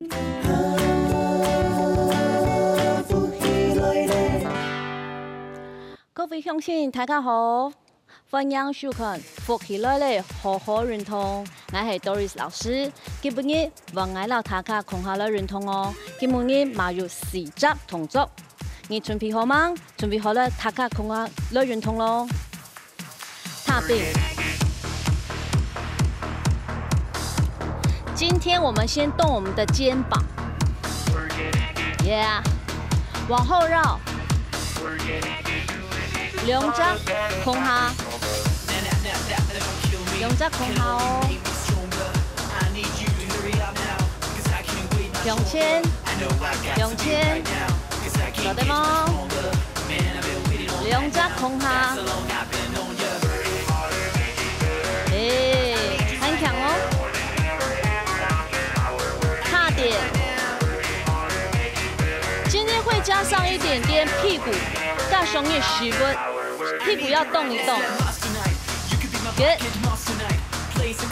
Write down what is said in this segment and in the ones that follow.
各位乡亲，大家好，歡迎收看福起來的好好運動。我係 Doris 老師，今日我愛老大家講下來運動哦。今日嘛有4集動作，你準備好嗎？準備好了，大家講下來運動咯。踏冰。今天我們先動我們的肩膀 ，Yeah， 往後繞。兩隻空下，兩隻空下哦。兩千，做得嗎？兩隻空下，很強哦。踏點，今天會加上一點點屁股。大胸也徐不，屁股要動一動 ，good，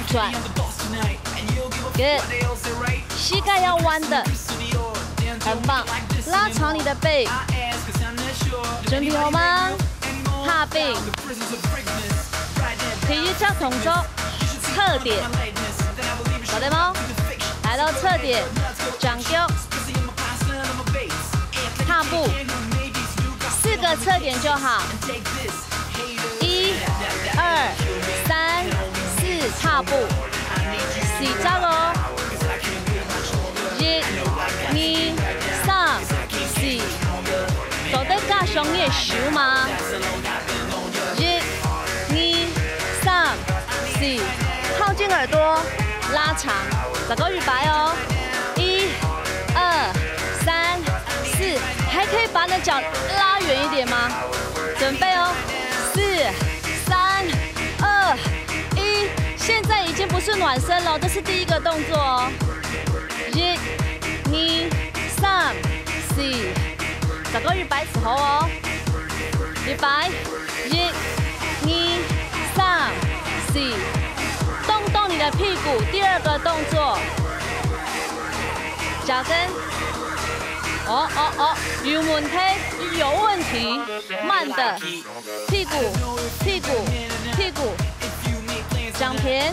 轉 ，good， 膝蓋要彎的，很棒，拉長你的背，準備好嗎？踏冰，第一隻動作，側點，做得嗎？來到側點，掌腳，踏步。4個側點就好。1、2、3、4，踏步。4隻哦。1、2、3、4，做得加上也少嗎？1、2、3、4，靠近耳朵，拉長，整個預備哦。1、2、3、4，還可以把你的腳拉遠一點嗎？準備哦，4、3、2、1，現在已經不是暖身了，這是第一個動作哦。1、2、3、4，整個預備時候哦，預備1、2、3、4，動動你的屁股。第二個動作，腳跟。有問題，慢的，屁股，掌片，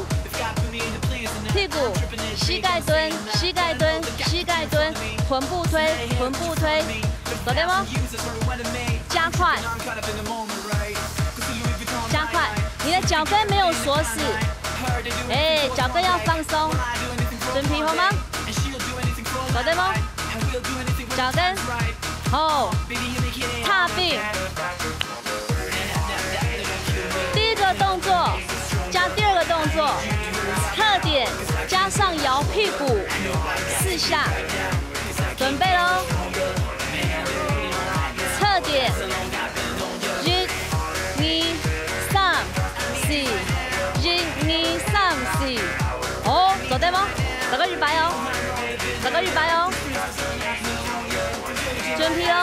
屁股，膝蓋蹲，臀部推，做得嗎？加快，你的腳跟沒有鎖死，腳跟要放鬆，準備好嗎？做得嗎？腳跟後踏冰，第一個動作加第二個動作，側點加上搖屁股4下，準備咯，側點1、2、3、4，1、2、3、4，好，做得嗎？整個預備哦。準備哦，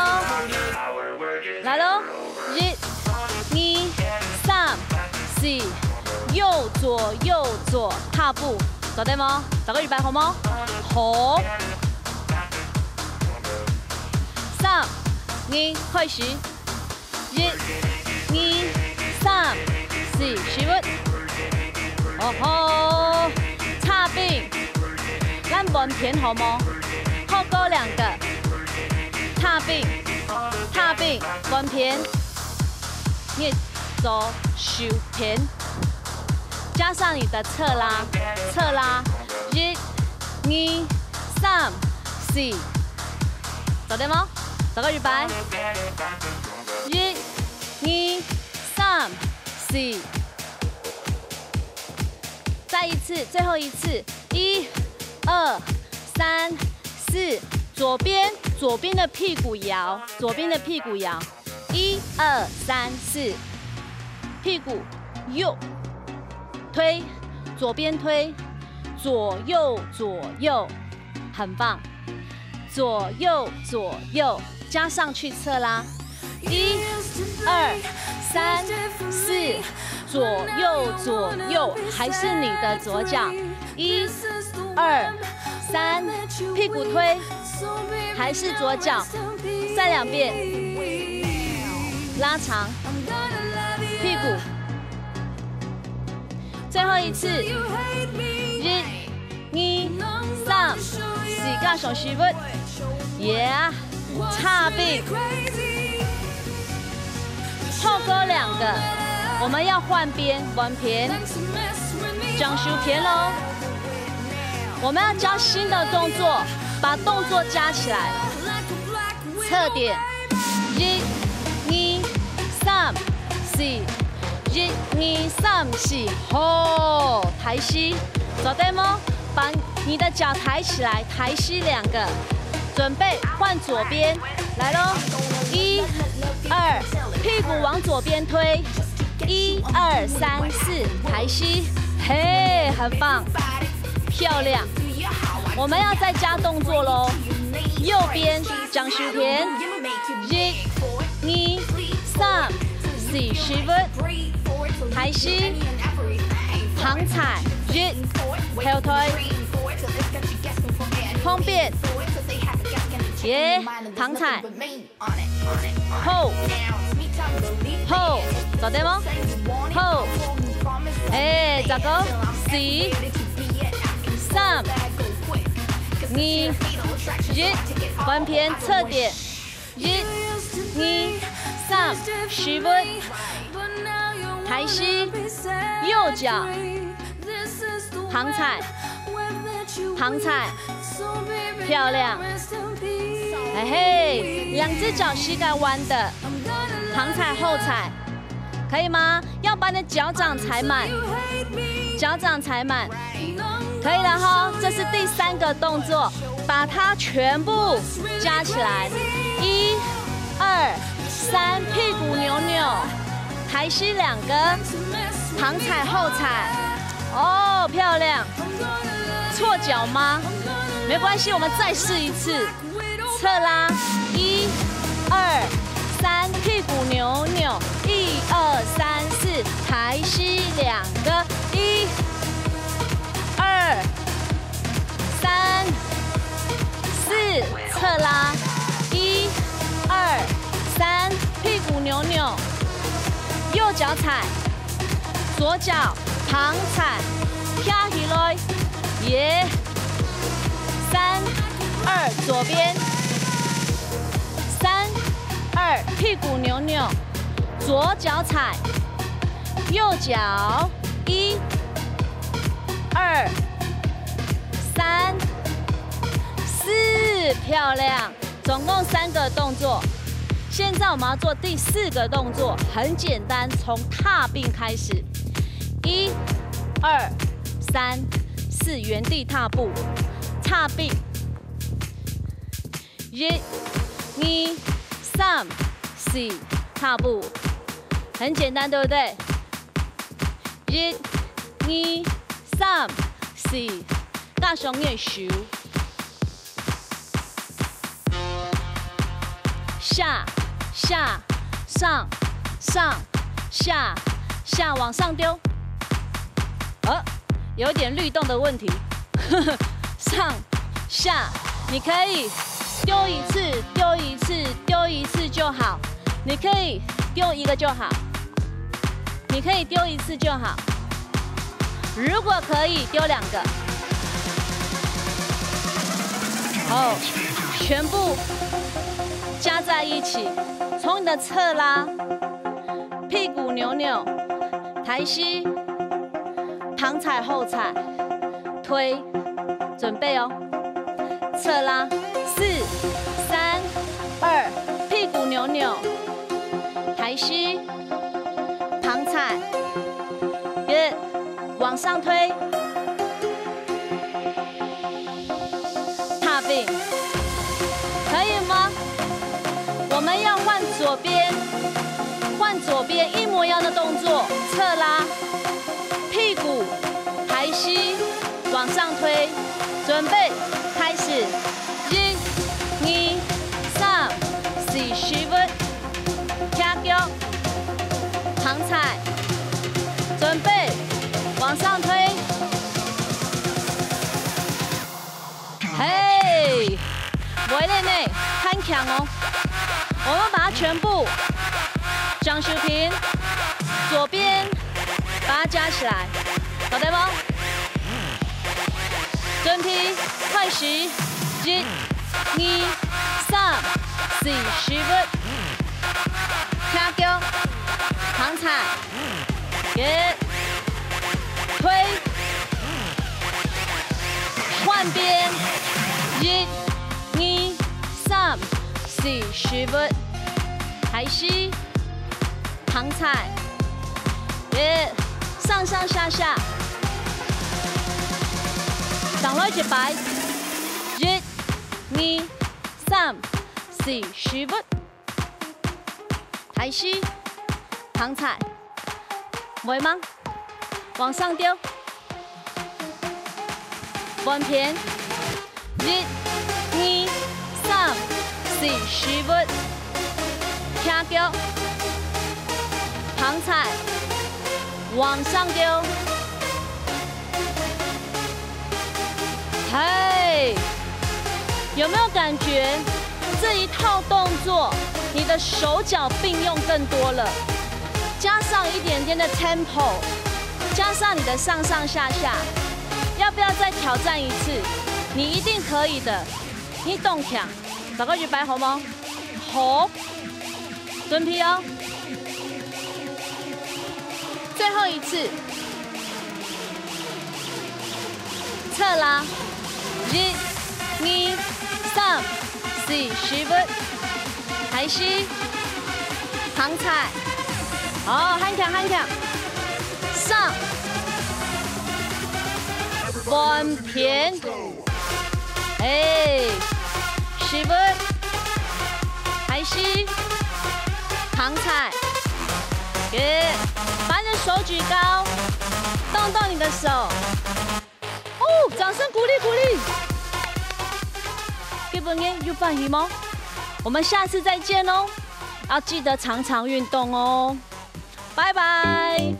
來嘍！1、2、3、4，右左踏步，做得嗎？整個預備好嗎？好，3、2，開始，1、2、3、4，起步，踏冰，咱門片好嗎？後勾2個。踏冰，彎片，你左手片，加上你的側拉，1、2、3、4，做得嗎？整個預備，1、2、3、4，再一次，最後一次，1、2、3、4，左邊的屁股搖，1、2、3、4，屁股右推，左邊推，左右，很棒，左右，加上去側拉，1、2、3、4，左右，還是你的左腳，1、2、3，屁股推，还是左脚，再2遍，拉长屁股，最后一次，1、2、3、4，加上舒服 ，Yeah， 叉臂，后勾2个，我们要换边，换边，掌手片喽。我们要教新的动作，把动作加起来。侧点，1、2、3、4，1、2、3、4，吼，抬膝，左对吗？把你的脚抬起来，抬膝2个，准备换左边，来喽，1、2，屁股往左边推，1、2、3、4，抬膝，嘿，很棒。漂亮，我们要再加动作喽。右边掌手田，1、2、3、4，舒服，抬膝，旁踩，1，後推，碰邊，耶，旁踩，後，做得嗎？後，哎，咋個？4、3、2、1，换边侧点，1、2、3，舒服，抬膝，右脚，旁踩，旁踩，漂亮，哎嘿，2只脚膝盖弯的，旁踩后踩，可以吗？要把你的脚掌踩满，脚掌踩满。可以了哈，这是第3个动作，把它全部加起来，1、2、3，屁股扭扭，抬膝2个，旁踩后踩，哦，漂亮。错脚吗？没关系，我们再试一次，侧拉，1、2、3，屁股扭扭，1、2、3、4，抬膝2个，1、2、3、4，侧拉，1、2、3，屁股扭扭，右脚踩，左脚旁踩，跳起来，耶！3、2，左边，3、2，屁股扭扭，左脚踩，右脚，1、2、3、4，漂亮！总共3个动作。现在我们要做第4个动作，很简单，从踏并开始，1、2、3、4，原地踏步，踏并，1、2、3、4，踏步，很简单，对不对？1、2、3、4，大雙葉數，下下上上下下，往上丢，有点律动的问题，上下，你可以丢一次，丢一次，丢一次就好，你可以丢1个就好，你可以丢1次就好，如果可以丢2个，好，全部加在一起，从你的侧拉，屁股扭扭，抬膝，旁踩后踩，推，准备哦，侧拉，4、3、2，屁股扭扭，抬膝，旁踩，别往上推，踏并，可以吗？我们要换左边，换左边一模一样的动作，侧拉，屁股，抬膝，往上推，准备，开始，1、2、3、4，舒服，跳脚，旁踩，准备，往上推，不练呢，很强哦。我们把它全部将手平，左边把它加起来，搞对不？准备开始，1、2、3、4、15，跳脚，旁踩，给推，换边，1、2、3、4、15，开始，旁踩，给上上下下。上來一擺，1、2、3、4、15，開始，旁踩，尾嗎？往上丟，彎片，1、2、3、4、15，跳腳，旁踩，往上丟。嘿，有没有感觉这一套动作，你的手脚并用更多了，加上一点点的 tempo， 加上你的上上下下，要不要再挑战一次？你一定可以的，你动强，大家預備好冇？好，蹲皮哦，最后一次，侧拉。1、2、3、4、15，開始，旁踩，好，很強很強，上，彎片，哎，15，開始，旁踩，給，把你的手舉高，動動你的手。哦，掌声鼓励鼓励！基本嘅有歡喜嗎？我們下次再見哦，要記得常常運動哦，拜拜。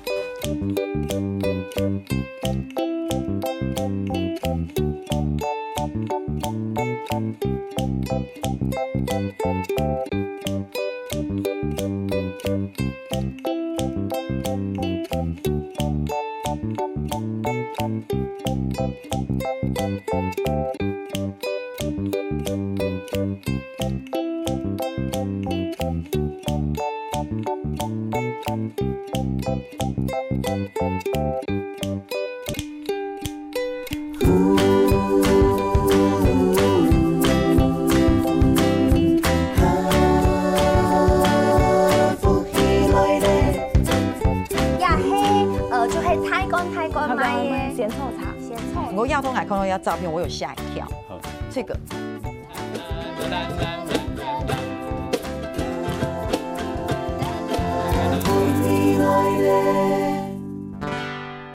我亚东海看到一张照片，我有吓一跳。这个。